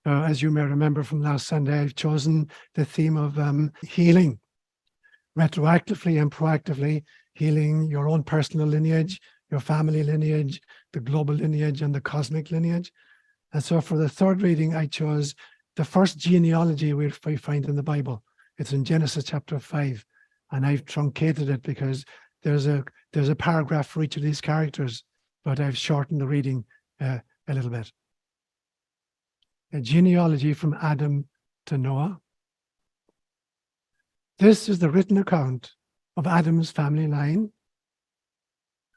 As you may remember from last Sunday, I've chosen the theme of healing, retroactively and proactively, healing your own personal lineage, your family lineage, the global lineage, and the cosmic lineage. And so for the third reading, I chose the first genealogy we find in the Bible. It's in Genesis chapter 5, and I've truncated it because there's a paragraph for each of these characters, but I've shortened the reading a little bit. A genealogy from Adam to Noah. This is the written account of Adam's family line.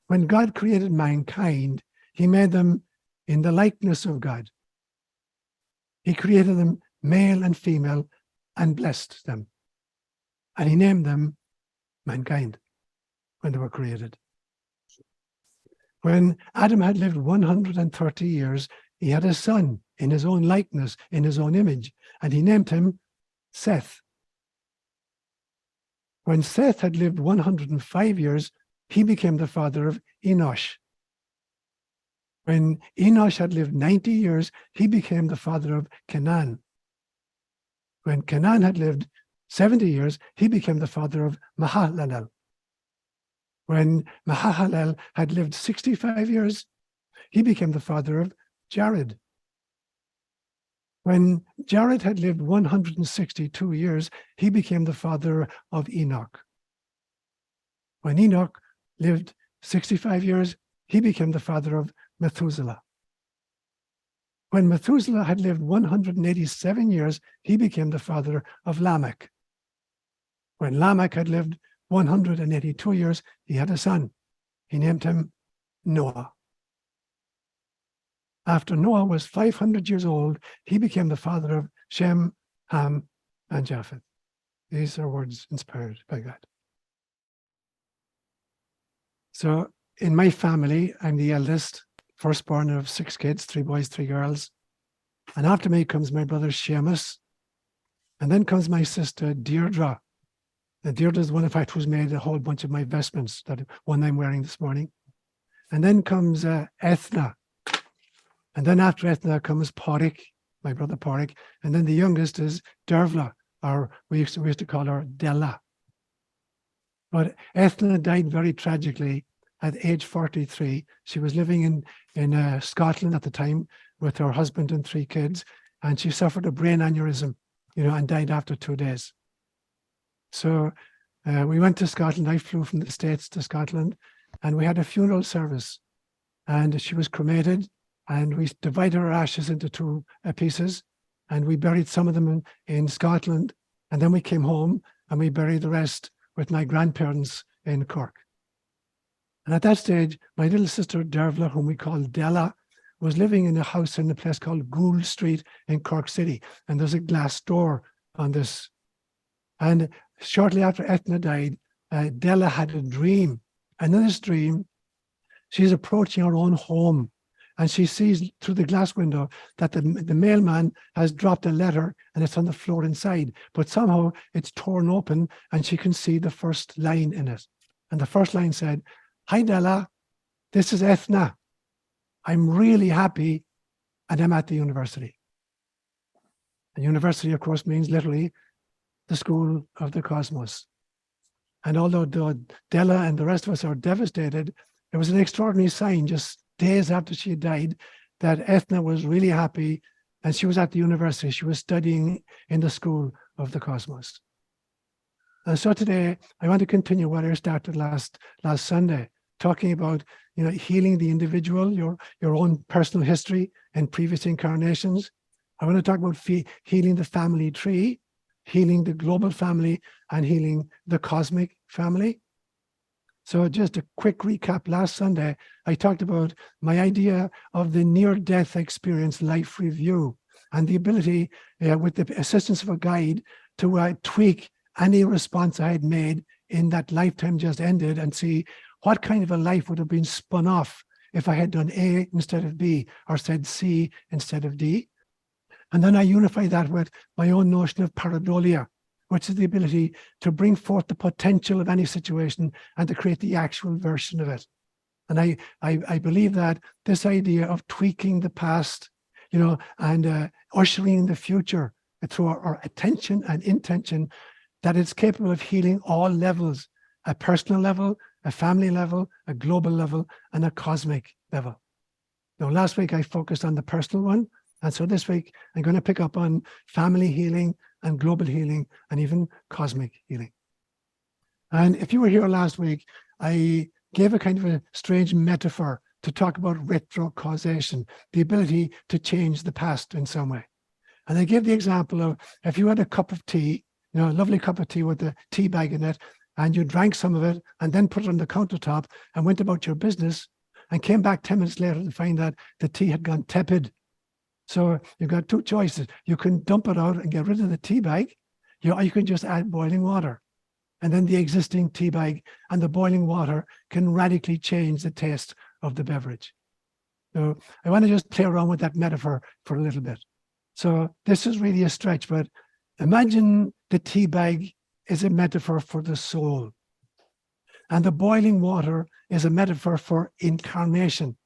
When God created mankind, he made them in the likeness of God. He created them male and female and blessed them. And he named them mankind when they were created. When Adam had lived 130 years, he had a son in his own likeness, in his own image, and he named him Seth. When Seth had lived 105 years, he became the father of Enosh. When Enosh had lived 90 years, he became the father of Canaan. When Canaan had lived 70 years, he became the father of Mahalalel. When Mahalalel had lived 65 years, he became the father of Jared. When Jared had lived 162 years, he became the father of Enoch. When Enoch lived 65 years, he became the father of Methuselah. When Methuselah had lived 187 years, he became the father of Lamech. When Lamech had lived 182 years, he had a son. He named him Noah. After Noah was 500 years old, he became the father of Shem, Ham, and Japheth. These are words inspired by God. So in my family, I'm the eldest, firstborn of 6 kids, 3 boys, 3 girls. And after me comes my brother Seamus. And then comes my sister Deirdre. And Deirdre is one, in fact, who's made a whole bunch of my vestments, that one I'm wearing this morning. And then comes Ethna. And then after Ethna comes Porrick, my brother Porrick. And then the youngest is Dervla, or we used to call her Della. But Ethna died very tragically at age 43. She was living in Scotland at the time with her husband and 3 kids. And she suffered a brain aneurysm, and died after 2 days. So we went to Scotland. I flew from the States to Scotland, and we had a funeral service. And she was cremated. And we divided her ashes into 2 pieces, and we buried some of them in Scotland. And then we came home and we buried the rest with my grandparents in Cork. And at that stage, my little sister Dervla, whom we called Della, was living in a house in a place called Gould Street in Cork City. And there's a glass door on this. And shortly after Ethna died, Della had a dream. And in this dream, she's approaching her own home. And she sees through the glass window that the mailman has dropped a letter and it's on the floor inside. But somehow it's torn open and she can see the first line in it. And the first line said, "Hi, Della, this is Ethna. I'm really happy and I'm at the university." The university, of course, means literally the school of the cosmos. And although Della and the rest of us are devastated, it was an extraordinary sign just days after she had died that Ethna was really happy and she was at the university. She was studying in the school of the cosmos. And so today I want to continue what I started last Sunday, talking about healing the individual, your own personal history and previous incarnations. I want to talk about healing the family tree, healing the global family, and healing the cosmic family. So just a quick recap. Last Sunday, I talked about my idea of the near-death experience life review and the ability, with the assistance of a guide, to tweak any response I had made in that lifetime just ended and see what kind of a life would have been spun off if I had done A instead of B or said C instead of D. And then I unify that with my own notion of pareidolia, which is the ability to bring forth the potential of any situation and to create the actual version of it. And I believe that this idea of tweaking the past, and ushering in the future through our attention and intention, that it's capable of healing all levels, a personal level, a family level, a global level, and a cosmic level. Now, last week I focused on the personal one. And so this week I'm going to pick up on family healing and global healing and even cosmic healing. And if you were here last week, I gave a kind of a strange metaphor to talk about retrocausation, the ability to change the past in some way. And I gave the example of if you had a cup of tea, a lovely cup of tea with a tea bag in it, and you drank some of it and then put it on the countertop and went about your business and came back 10 minutes later to find that the tea had gone tepid. So you've got two choices. You can dump it out and get rid of the tea bag, or you can just add boiling water. And then the existing tea bag and the boiling water can radically change the taste of the beverage. So I want to just play around with that metaphor for a little bit. So this is really a stretch, but imagine the tea bag is a metaphor for the soul. And the boiling water is a metaphor for incarnation.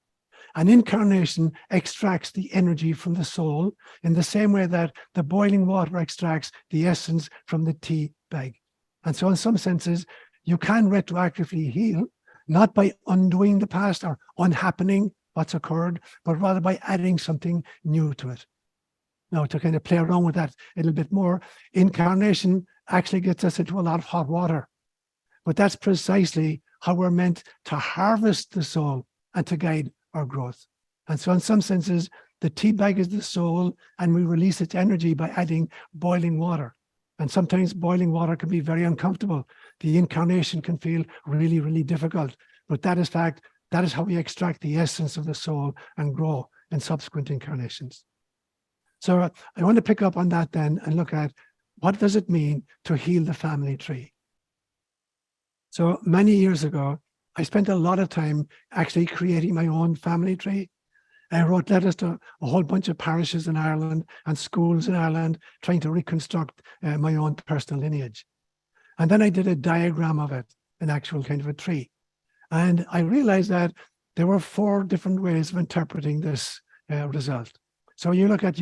And incarnation extracts the energy from the soul in the same way that the boiling water extracts the essence from the tea bag. And so in some senses, you can retroactively heal, not by undoing the past or unhappening what's occurred, but rather by adding something new to it. Now, to kind of play around with that a little bit more, incarnation actually gets us into a lot of hot water. But that's precisely how we're meant to harvest the soul and to guide our growth. And so in some senses, the tea bag is the soul, and we release its energy by adding boiling water. And sometimes boiling water can be very uncomfortable. The incarnation can feel really, really difficult. But that is how we extract the essence of the soul and grow in subsequent incarnations. So I want to pick up on that then and look at what does it mean to heal the family tree. So many years ago, I spent a lot of time actually creating my own family tree. I wrote letters to a whole bunch of parishes in Ireland and schools in Ireland, trying to reconstruct my own personal lineage. And then I did a diagram of it, an actual kind of a tree. And I realized that there were 4 different ways of interpreting this result. So you look at,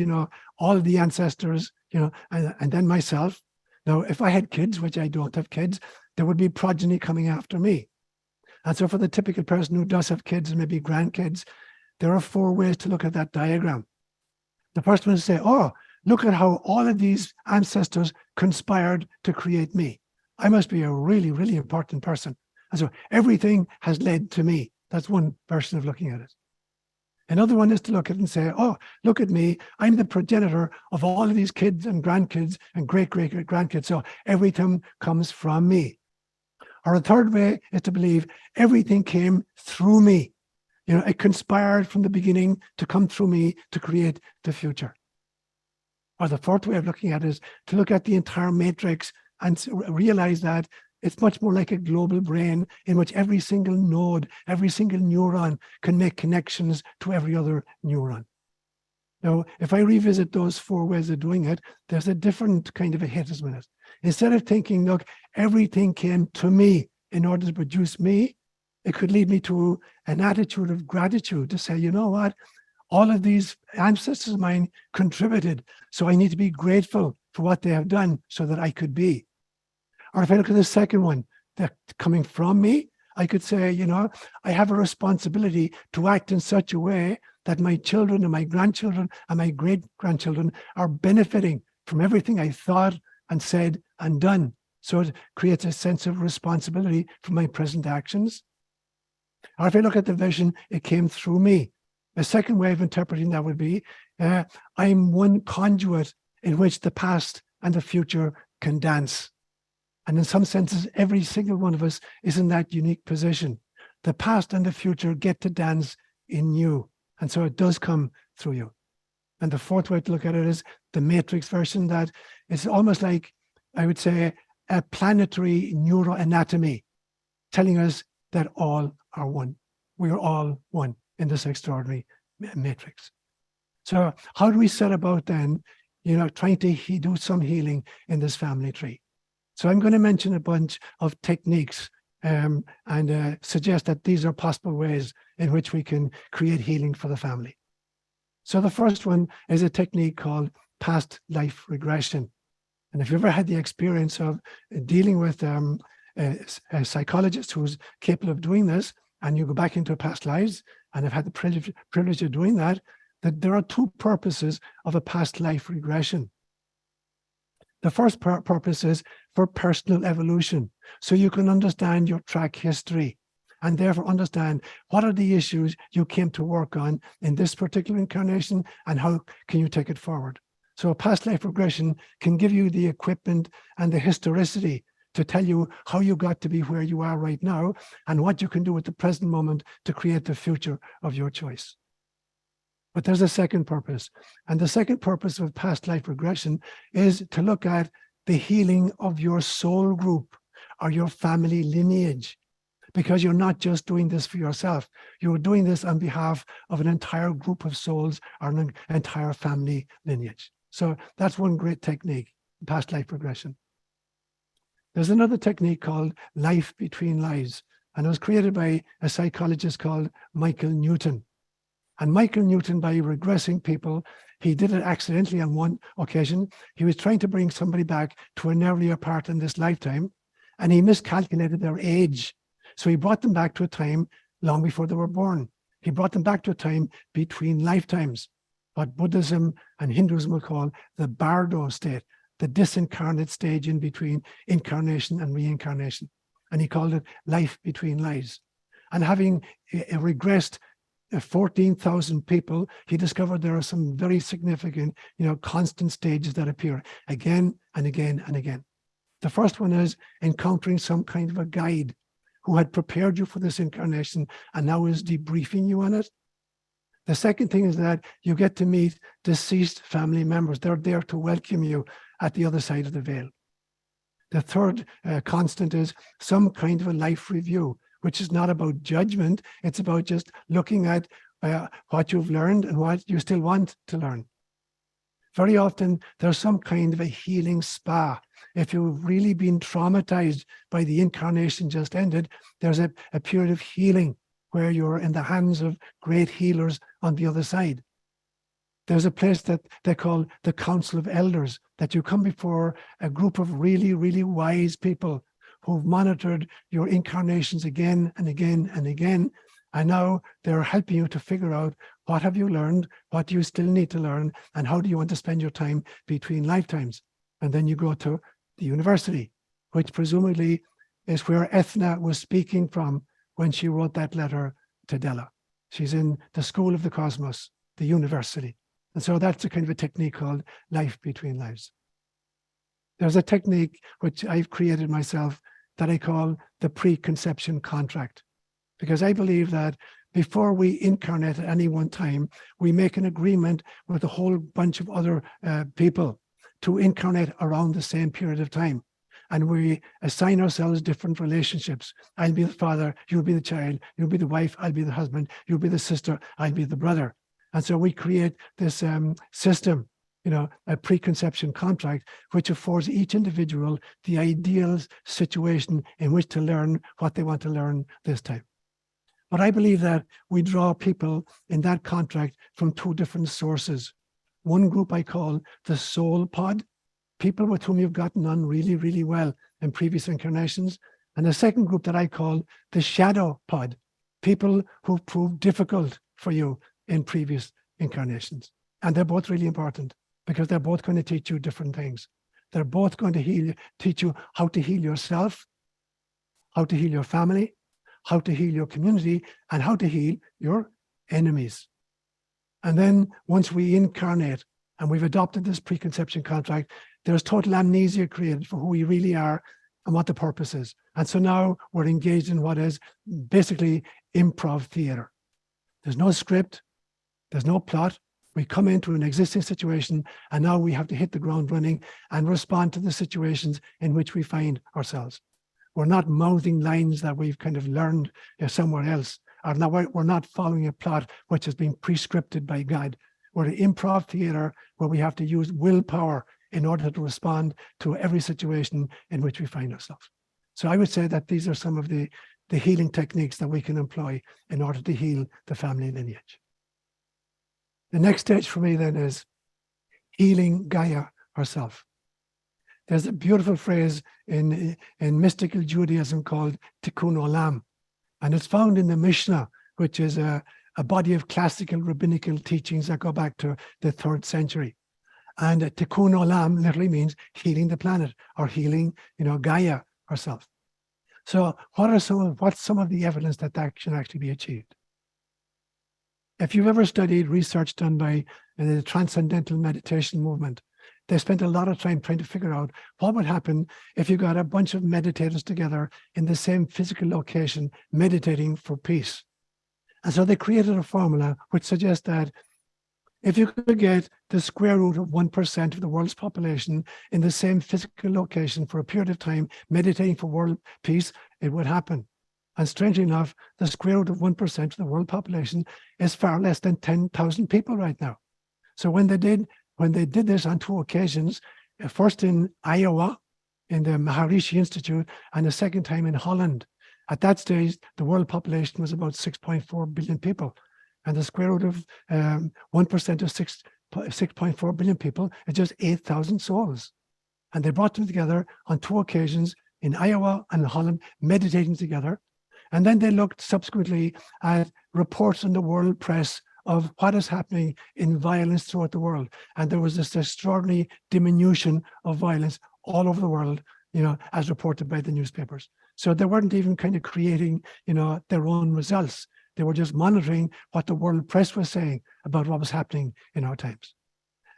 all of the ancestors, and then myself. Now, if I had kids, which I don't have kids, there would be progeny coming after me. And so for the typical person who does have kids and maybe grandkids, there are 4 ways to look at that diagram. The first one is to say, oh, look at how all of these ancestors conspired to create me. I must be a really, really important person. And so everything has led to me. That's one version of looking at it. Another one is to look at it and say, oh, look at me. I'm the progenitor of all of these kids and grandkids and great-great-great-grandkids. So everything comes from me. Or a third way is to believe everything came through me. It conspired from the beginning to come through me to create the future. Or the fourth way of looking at it is to look at the entire matrix and realize that it's much more like a global brain in which every single node, every single neuron can make connections to every other neuron. Now, if I revisit those 4 ways of doing it, there's a different kind of a hit, isn't it? Instead of thinking, look, everything came to me in order to produce me, it could lead me to an attitude of gratitude to say, you know what, all of these ancestors of mine contributed, so I need to be grateful for what they have done so that I could be. Or if I look at the second one, that coming from me, I could say, I have a responsibility to act in such a way that my children and my grandchildren and my great-grandchildren are benefiting from everything I thought and said and done. So it creates a sense of responsibility for my present actions. Or if I look at the vision, it came through me. A second way of interpreting that would be, I'm one conduit in which the past and the future can dance. And in some senses, every single one of us is in that unique position. The past and the future get to dance in you. And so it does come through you. And the fourth way to look at it is the matrix version, that it's almost like, I would say, a planetary neuroanatomy telling us that all are one. We are all one in this extraordinary matrix. So how do we set about then, trying to do some healing in this family tree? So I'm going to mention a bunch of techniques and suggest that these are possible ways in which we can create healing for the family. So the first one is a technique called past life regression. And if you ever had the experience of dealing with a psychologist who's capable of doing this, and you go back into past lives, and have had the privilege of doing that, that there are two purposes of a past life regression. The first purpose is for personal evolution, so you can understand your track history and therefore understand what are the issues you came to work on in this particular incarnation and how can you take it forward. So a past life regression can give you the equipment and the historicity to tell you how you got to be where you are right now and what you can do at the present moment to create the future of your choice. But there's a second purpose. And the second purpose of past life regression is to look at the healing of your soul group or your family lineage. Because you're not just doing this for yourself, you're doing this on behalf of an entire group of souls or an entire family lineage. So that's one great technique, past life regression. There's another technique called life between lives, and it was created by a psychologist called Michael Newton. And Michael Newton, by regressing people, he did it accidentally on one occasion. He was trying to bring somebody back to an earlier part in this lifetime, and he miscalculated their age. So he brought them back to a time long before they were born. He brought them back to a time between lifetimes, what Buddhism and Hinduism will call the bardo state, the disincarnate stage in between incarnation and reincarnation. And he called it life between lives. And having regressed 14,000 people, he discovered there are some very significant, constant stages that appear again and again and again. The first one is encountering some kind of a guide who had prepared you for this incarnation and now is debriefing you on it. The second thing is that you get to meet deceased family members. They're there to welcome you at the other side of the veil. The third constant is some kind of a life review, which is not about judgment. It's about just looking at what you've learned and what you still want to learn. Very often, there's some kind of a healing spa. If you've really been traumatized by the incarnation just ended, there's a period of healing where you're in the hands of great healers on the other side. There's a place that they call the Council of Elders, that you come before a group of really, really wise people who've monitored your incarnations again and again and again. And now they're helping you to figure out what have you learned, what do you still need to learn, and how do you want to spend your time between lifetimes. And then you go to the university, which presumably is where Ethna was speaking from when she wrote that letter to Della. She's in the School of the Cosmos, the university. And so that's a kind of a technique called life between lives. There's a technique which I've created myself that I call the preconception contract, because I believe that before we incarnate at any one time, we make an agreement with a whole bunch of other people to incarnate around the same period of time. And we assign ourselves different relationships. I'll be the father, you'll be the child, you'll be the wife, I'll be the husband, you'll be the sister, I'll be the brother. And so we create this system, a preconception contract, which affords each individual the ideal situation in which to learn what they want to learn this time. But I believe that we draw people in that contract from two different sources. One group I call the soul pod, people with whom you've gotten on really, really well in previous incarnations. And the second group that I call the shadow pod, people who proved difficult for you in previous incarnations. And they're both really important because they're both going to teach you different things. They're both going to teach you how to heal yourself, how to heal your family, how to heal your community, and how to heal your enemies. And then once we incarnate and we've adopted this preconception contract, there's total amnesia created for who we really are and what the purpose is. And so now we're engaged in what is basically improv theater. There's no script, there's no plot. We come into an existing situation and now we have to hit the ground running and respond to the situations in which we find ourselves. We're not mouthing lines that we've kind of learned somewhere else. Or now we're not following a plot which has been prescripted by God. We're an improv theater where we have to use willpower in order to respond to every situation in which we find ourselves. So I would say that these are some of the healing techniques that we can employ in order to heal the family lineage. The next stage for me then is healing Gaia herself. There's a beautiful phrase in mystical Judaism called Tikkun Olam, and it's found in the Mishnah, which is a body of classical rabbinical teachings that go back to the 3rd century. And Tikkun Olam literally means healing the planet or healing, Gaia herself. So what's some of the evidence that can actually be achieved? If you've ever studied research done by the Transcendental Meditation movement, they spent a lot of time trying to figure out what would happen if you got a bunch of meditators together in the same physical location, meditating for peace. And so they created a formula which suggests that if you could get the square root of 1% of the world's population in the same physical location for a period of time, meditating for world peace, it would happen. And strangely enough, the square root of 1% of the world population is far less than 10,000 people right now. So when they did this on 2 occasions, first in Iowa, in the Maharishi Institute, and the second time in Holland, at that stage, the world population was about 6.4 billion people. And the square root of 1% of 6.4 billion people is just 8,000 souls. And they brought them together on 2 occasions in Iowa and Holland, meditating together. And then they looked subsequently at reports in the world press of what is happening in violence throughout the world. And there was this extraordinary diminution of violence all over the world, as reported by the newspapers. So they weren't even kind of creating, their own results. They were just monitoring what the world press was saying about what was happening in our times.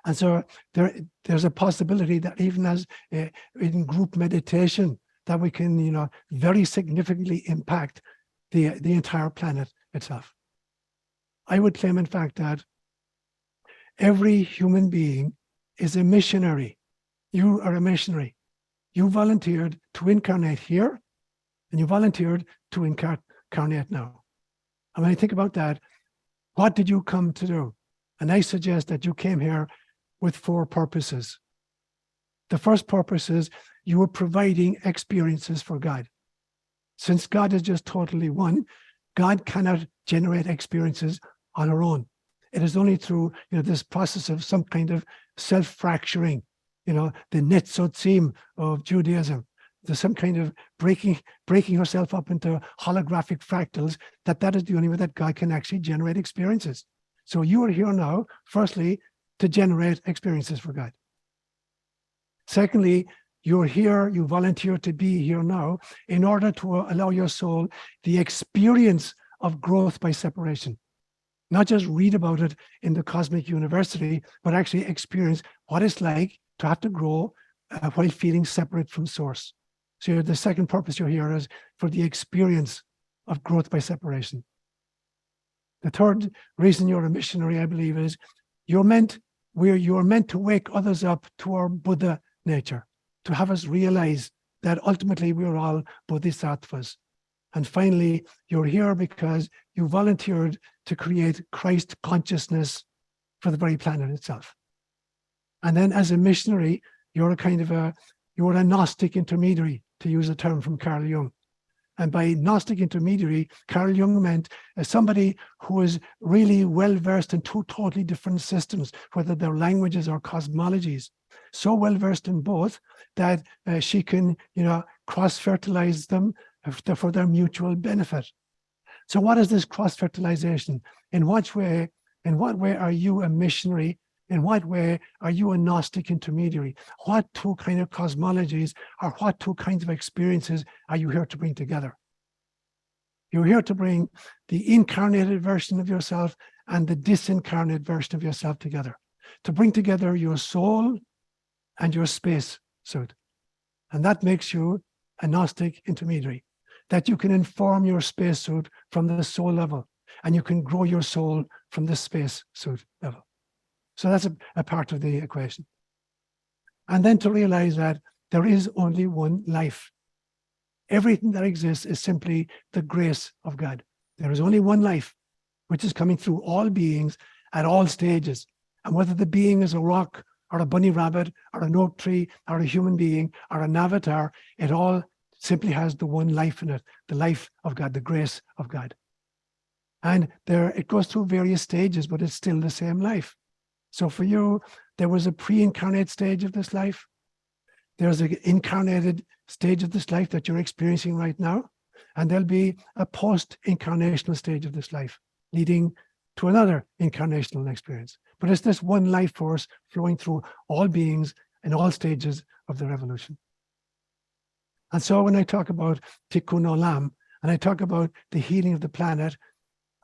And so there's a possibility that even as in group meditation, that we can, very significantly impact the entire planet itself. I would claim, in fact, that every human being is a missionary. You are a missionary. You volunteered to incarnate here, and you volunteered to incarnate now. And when I think about that, what did you come to do? And I suggest that you came here with 4 purposes. The first purpose is you were providing experiences for God. Since God is just totally one, God cannot generate experiences on our own. It is only through this process of some kind of self-fracturing, the netzotzim of Judaism. There's some kind of breaking herself up into holographic fractals, that is the only way that God can actually generate experiences. So you are here now, firstly, to generate experiences for God. Secondly, you're here, you volunteer to be here now in order to allow your soul the experience of growth by separation. Not just read about it in the cosmic university, but actually experience what it's like to have to grow while feeling separate from source. So the second purpose you're here is for the experience of growth by separation. The third reason you're a missionary, I believe, is you're meant to wake others up to our Buddha nature, to have us realize that ultimately we're all bodhisattvas. And finally, you're here because you volunteered to create Christ consciousness for the very planet itself. And then as a missionary, you're a Gnostic intermediary, to use a term from Carl Jung. And by Gnostic intermediary, Carl Jung meant somebody who is really well-versed in 2 totally different systems, whether they're languages or cosmologies. So well-versed in both that she can, cross-fertilize them for their mutual benefit. So what is this cross-fertilization? In what way are you a missionary? In what way are you a Gnostic intermediary? What 2 kind of cosmologies or what 2 kinds of experiences are you here to bring together? You're here to bring the incarnated version of yourself and the disincarnate version of yourself together, to bring together your soul and your space suit. And that makes you a Gnostic intermediary, that you can inform your space suit from the soul level, and you can grow your soul from the space suit level. So that's a part of the equation. And then to realize that there is only one life. Everything that exists is simply the grace of God. There is only one life, which is coming through all beings at all stages. And whether the being is a rock or a bunny rabbit or an oak tree or a human being or an avatar, it all simply has the one life in it, the life of God, the grace of God. And it goes through various stages, but it's still the same life. So for you, there was a pre-incarnate stage of this life. There's an incarnated stage of this life that you're experiencing right now. And there'll be a post-incarnational stage of this life, leading to another incarnational experience. But it's this one life force flowing through all beings in all stages of the revolution. And so when I talk about Tikkun Olam, and I talk about the healing of the planet,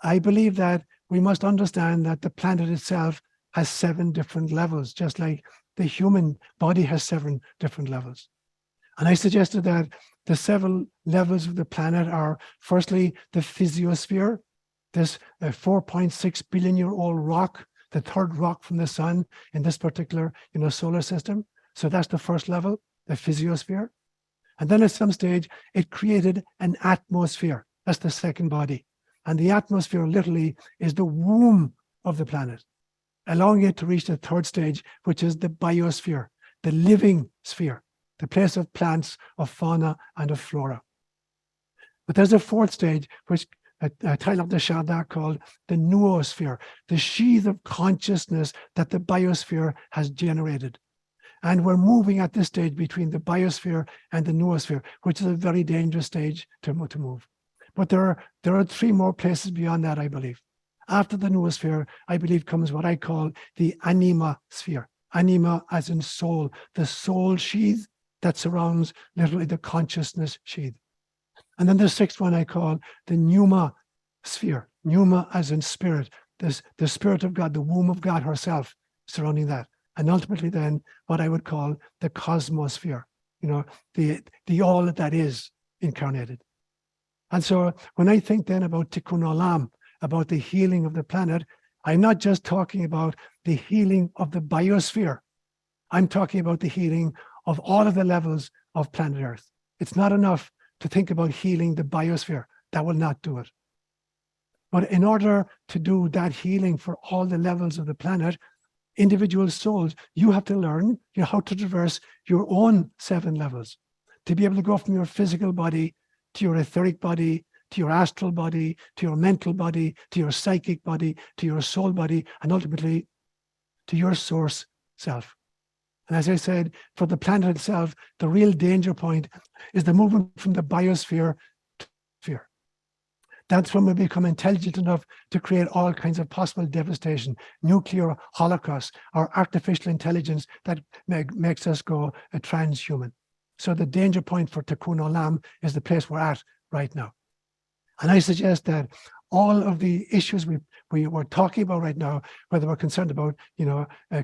I believe that we must understand that the planet itself has 7 different levels, just like the human body has 7 different levels. And I suggested that the 7 levels of the planet are, firstly, the physiosphere, this 4.6 billion year old rock, the 3rd rock from the sun in this particular solar system. So that's the first level, the physiosphere. And then at some stage, it created an atmosphere. That's the 2nd body. And the atmosphere literally is the womb of the planet, allowing it to reach the 3rd stage, which is the biosphere, the living sphere, the place of plants, of fauna, and of flora. But there's a 4th stage, which Tyler de Chardin called the noosphere, the sheath of consciousness that the biosphere has generated. And we're moving at this stage between the biosphere and the noosphere, which is a very dangerous stage to move. But there are 3 more places beyond that, I believe. After the noosphere, I believe, comes what I call the anima sphere. Anima as in soul, the soul sheath that surrounds literally the consciousness sheath. And then the 6th one I call the pneuma sphere. Pneuma as in spirit, the spirit of God, the womb of God herself surrounding that. And ultimately then what I would call the cosmosphere, the all that is incarnated. And so when I think then about Tikkun Olam, about the healing of the planet, I'm not just talking about the healing of the biosphere. I'm talking about the healing of all of the levels of planet Earth. It's not enough to think about healing the biosphere. That will not do it. But in order to do that healing for all the levels of the planet, individual souls, you have to learn how to traverse your own 7 levels, to be able to go from your physical body to your etheric body, to your astral body, to your mental body, to your psychic body, to your soul body, and ultimately to your source self. And as I said, for the planet itself, the real danger point is the movement from the biosphere to sphere. That's when we become intelligent enough to create all kinds of possible devastation, nuclear holocausts, or artificial intelligence that makes us go a transhuman. So the danger point for Tikkun Olam is the place we're at right now. And I suggest that all of the issues we were talking about right now, whether we're concerned about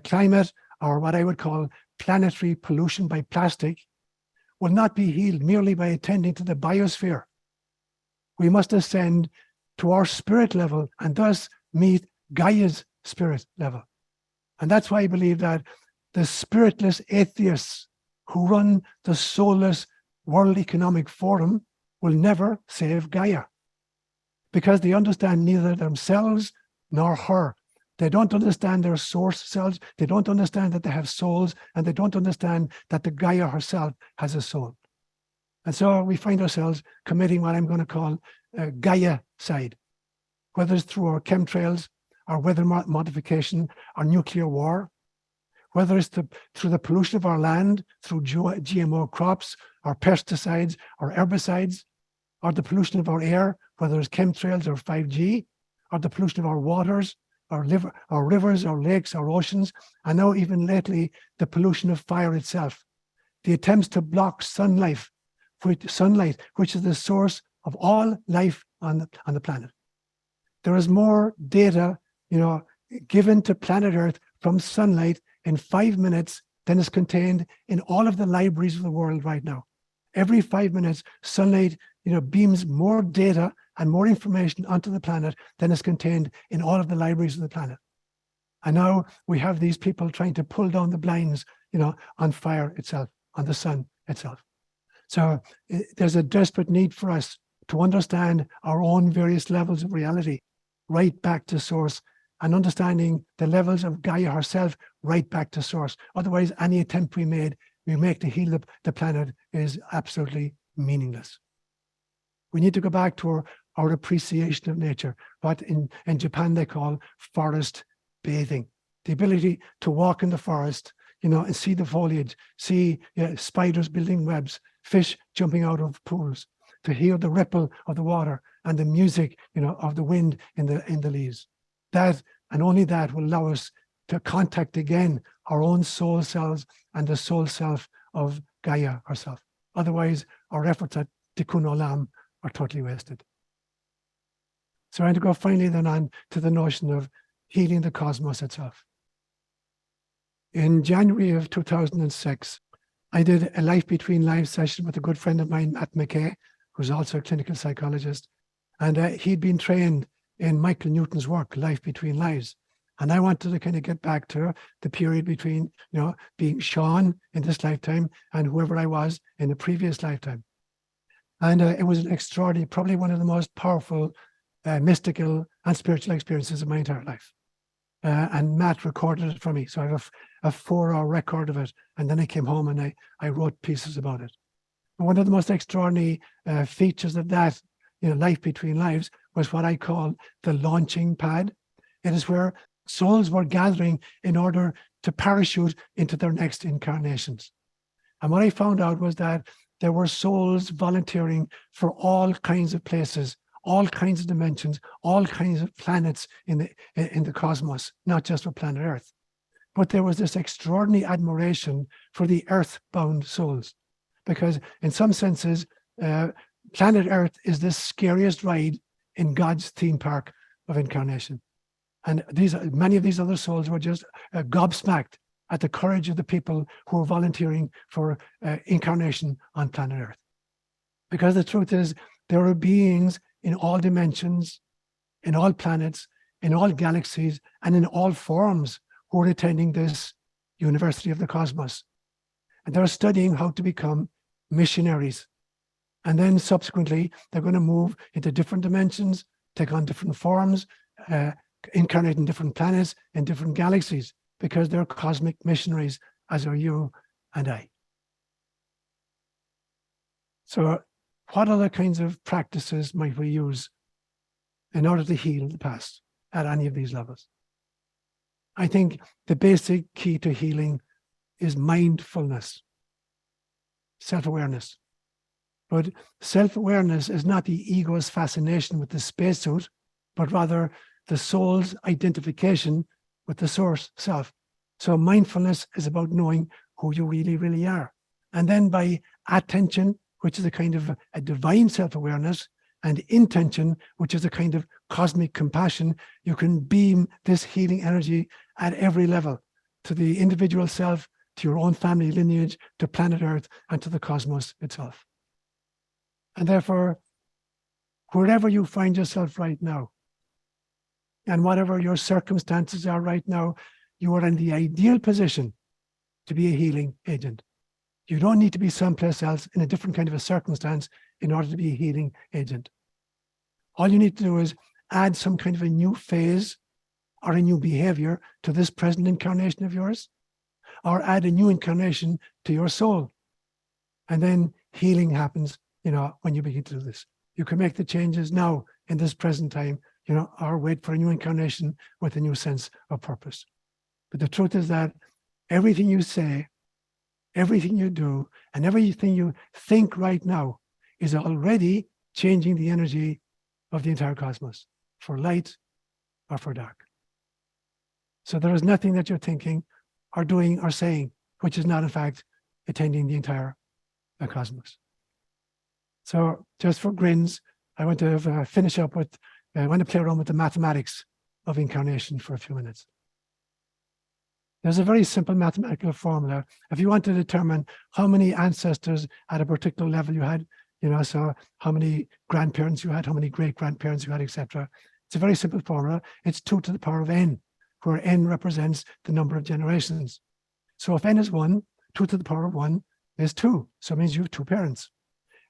climate or what I would call planetary pollution by plastic, will not be healed merely by attending to the biosphere. We must ascend to our spirit level and thus meet Gaia's spirit level. And that's why I believe that the spiritless atheists who run the soulless World Economic Forum will never save Gaia, because they understand neither themselves nor her. They don't understand their source selves. They don't understand that they have souls, and they don't understand that the Gaia herself has a soul. And so we find ourselves committing what I'm going to call Gaia-cide, whether it's through our chemtrails, our weather modification, our nuclear war, whether it's through the pollution of our land, through GMO crops, or pesticides, or herbicides, or the pollution of our air, whether it's chemtrails or 5G, or the pollution of our waters, our rivers, our lakes, our oceans, and now even lately, the pollution of fire itself. The attempts to block sunlight, which is the source of all life on the planet. There is more data, given to planet Earth from sunlight in 5 minutes than is contained in all of the libraries of the world right now. Every 5 minutes, sunlight, beams more data and more information onto the planet than is contained in all of the libraries of the planet. And now we have these people trying to pull down the blinds, on fire itself, on the sun itself. So there's a desperate need for us to understand our own various levels of reality, right back to source, and understanding the levels of Gaia herself right back to source. Otherwise, any attempt we make to heal the planet is absolutely meaningless. We need to go back to our appreciation of nature, what in Japan they call forest bathing, the ability to walk in the forest, and see the foliage, see spiders building webs, fish jumping out of pools, to hear the ripple of the water and the music, of the wind in the leaves. That and only that will allow us to contact again our own soul selves and the soul self of Gaia herself. Otherwise, our efforts at Tikkun Olam are totally wasted. So I'm going to go finally then on to the notion of healing the cosmos itself. In January of 2006, I did a Life Between Lives session with a good friend of mine, Matt McKay, who's also a clinical psychologist. And he'd been trained in Michael Newton's work, Life Between Lives. And I wanted to kind of get back to the period between, being Seán in this lifetime and whoever I was in the previous lifetime. And it was an extraordinary, probably one of the most powerful mystical and spiritual experiences of my entire life. And Matt recorded it for me. So I have a 4-hour record of it. And then I came home and I wrote pieces about it. But one of the most extraordinary features of that, Life Between Lives, was what I call the launching pad. It is where souls were gathering in order to parachute into their next incarnations. And what I found out was that there were souls volunteering for all kinds of places, all kinds of dimensions, all kinds of planets in the cosmos, not just for planet Earth. But there was this extraordinary admiration for the earthbound souls, because in some senses, planet Earth is the scariest ride in God's theme park of incarnation. And many of these other souls were just gobsmacked at the courage of the people who were volunteering for incarnation on planet Earth. Because the truth is, there are beings in all dimensions, in all planets, in all galaxies, and in all forms who are attending this University of the Cosmos. And they're studying how to become missionaries. And then subsequently, they're going to move into different dimensions, take on different forms, incarnate in different planets, in different galaxies, because they're cosmic missionaries, as are you and I. So what other kinds of practices might we use in order to heal the past at any of these levels? I think the basic key to healing is mindfulness, self-awareness. But self-awareness is not the ego's fascination with the spacesuit, but rather the soul's identification with the source self. So mindfulness is about knowing who you really, really are. And then by attention, which is a kind of a divine self-awareness, and intention, which is a kind of cosmic compassion, you can beam this healing energy at every level, to the individual self, to your own family lineage, to planet Earth, and to the cosmos itself. And therefore, wherever you find yourself right now, and whatever your circumstances are right now, you are in the ideal position to be a healing agent. You don't need to be someplace else in a different kind of a circumstance in order to be a healing agent. All you need to do is add some kind of a new phase or a new behavior to this present incarnation of yours, or add a new incarnation to your soul. And then healing happens, when you begin to do this. You can make the changes now in this present time, or wait for a new incarnation with a new sense of purpose. But the truth is that everything you say, everything you do, and everything you think right now is already changing the energy of the entire cosmos, for light or for dark. So there is nothing that you're thinking or doing or saying which is not in fact attending the entire cosmos. So just for grins, I want to finish up with, I want to play around with the mathematics of incarnation for a few minutes. There's a very simple mathematical formula. If you want to determine how many ancestors at a particular level you had, so how many grandparents you had, how many great-grandparents you had, etc. It's a very simple formula. It's 2 to the power of n, where n represents the number of generations. So if n is 1, 2 to the power of 1 is 2. So it means you have 2 parents.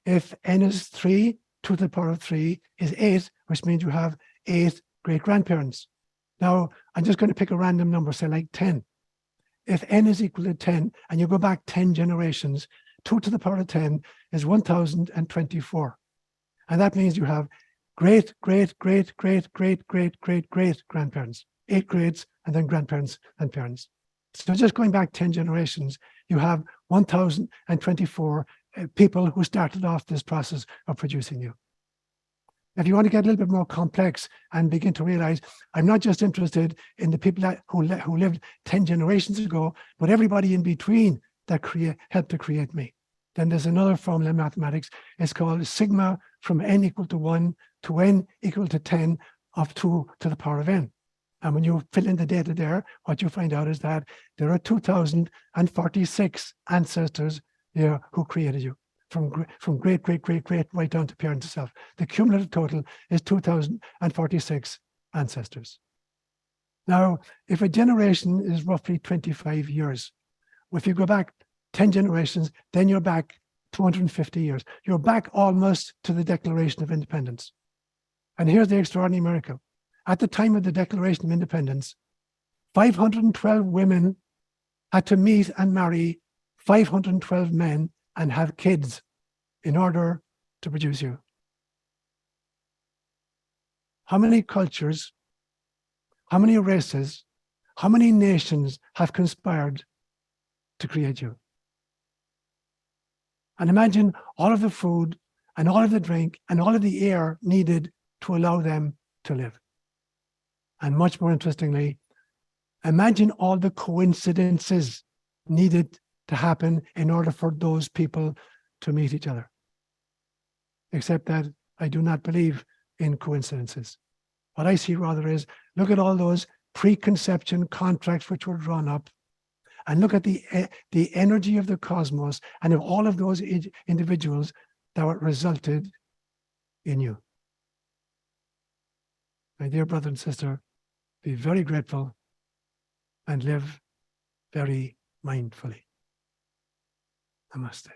If n is 3, 2 to the power of 3 is 8, which means you have 8 great-grandparents. Now, I'm just going to pick a random number, say like 10. If n is equal to 10, and you go back 10 generations, 2 to the power of 10 is 1024. And that means you have great, great, great, great, great, great, great, great grandparents, 8 grades, and then grandparents and parents. So just going back 10 generations, you have 1,024 people who started off this process of producing you. If you want to get a little bit more complex and begin to realize, I'm not just interested in the people who lived 10 generations ago, but everybody in between that helped to create me. Then there's another formula in mathematics. It's called sigma from n equal to 1 to n equal to 10 of 2 to the power of n. And when you fill in the data there, what you find out is that there are 2,046 ancestors there who created you, from great, great, great, great, right down to parent itself. The cumulative total is 2,046 ancestors. Now, if a generation is roughly 25 years, if you go back 10 generations, then you're back 250 years. You're back almost to the Declaration of Independence. And here's the extraordinary miracle. At the time of the Declaration of Independence, 512 women had to meet and marry 512 men and have kids in order to produce you. How many cultures, how many races, how many nations have conspired to create you? And imagine all of the food and all of the drink and all of the air needed to allow them to live. And much more interestingly, imagine all the coincidences needed to happen in order for those people to meet each other. Except that I do not believe in coincidences. What I see rather is, look at all those preconception contracts which were drawn up, and look at the energy of the cosmos and of all of those individuals that were resulted in you. My dear brother and sister, be very grateful and live very mindfully. Namaste.